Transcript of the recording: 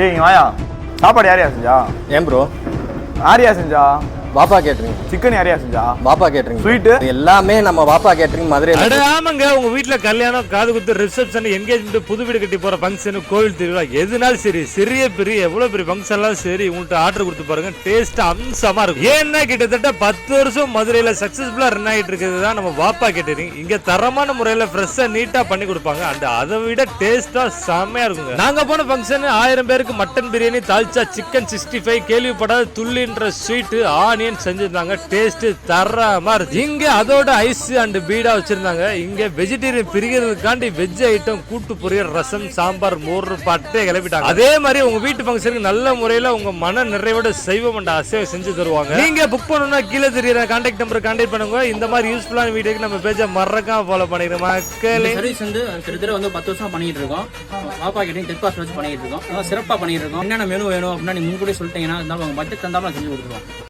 ஏய் இங்க வாயா. சாப்பாடு யாரையா செஞ்சா? ஏன் ப்ரோ? யாரையா செஞ்சா? பாப்பா கேட்டரிங். சிக்கன் யாரையா செஞ்சா? பாப்பா கேட்டரிங். ஸ்வீட் எல்லாமே நம்ம பாப்பா கேட்டரிங் மதுரையில. அட ஆமாங்க, உங்க வீட்ல கல்யாணம், காது குத்து, ரிசப்ஷன், என்கேஜ்மெண்ட், புது வீடு கட்டி போற ஃபங்க்ஷன், கோவில் திருவிழா எதுனாலும் சரி, சிறிய பெரிய எவ்வளவு பெரிய ஃபங்க்ஷன் எல்லாம் சரி, உங்கள்ட்ட ஆர்டர் கொடுத்து பாருங்க. டேஸ்ட் அம்சமா இருக்கும். ஏன்னா கிட்டத்தட்ட 10 வருஷம் மதுரையில சக்சஸ்ஃபுல்லா ரன் ஆகிட்டு இருக்கிறது தான் நம்ம பாப்பா கேட்டரிங். இங்க தரமான முறையில ஃப்ரெஷ்ஷா நீட்டா பண்ணி கொடுப்பாங்க. அந்த அதை விட டேஸ்டா செம்மையா இருக்குங்க. நாங்க போன ஃபங்க்ஷன் 1000 பேருக்கு மட்டன் பிரியாணி, தால்ச்சா, சிக்கன் 65, கேள்விப்படாத துள்ளின்ற ஸ்வீட், ஆனியன் செஞ்சிருந்தாங்க. டேஸ்ட் தரமா இருக்கு. இங்க அதோட ஐஸ் அண்ட் பீடா வச்சிருந்தாங்க. இங்க வெஜிடேரியன் பிரிக்கிறதுக்காண்டி வெஜ் ஐட்டம், கூட்டு பொரியல், ரசம், சாம்பார், மோர் பட்டே கிளப்பிட்டாங்க. அதே மாதிரி உங்க வீட்டு ஃபங்க்ஷனுக்கு நல்ல முறையில உங்க மன நிறைவோட சைவம் அண்ட் அசைவம் செஞ்சு தருவாங்க. நீங்க புக் பண்ணணும்னா கீழே தெரியுற கான்டாக்ட் நம்பர் கான்டாக்ட் பண்ணுங்க. இந்த மாதிரி யூஸ்ஃபுல்லான வீடியோக்கு நம்ம பேஜை மறக்காம ஃபாலோ பண்ணிடுறோம். மக்களே சர்வீஸ் வந்து கிட்டத்தட்ட வந்து 10 வருஷம் பண்ணிட்டு இருக்கோம். பாப்பா கேட்டரிங் தெற்கு வாசல் வச்சு பண்ணிட்டு இருக்கோம். சிறப்பாக பண்ணிட்டு இருக்கோம். என்னென்ன மெனு வேணும் அப்படின்னா நீங்க முன்கூட்டியே சொல்லிட்டீங்கன்னா இருந்தாலும் உங்க பட்ஜெட் தந்தாலும் செஞ்சு கொடுத்துருவோம்.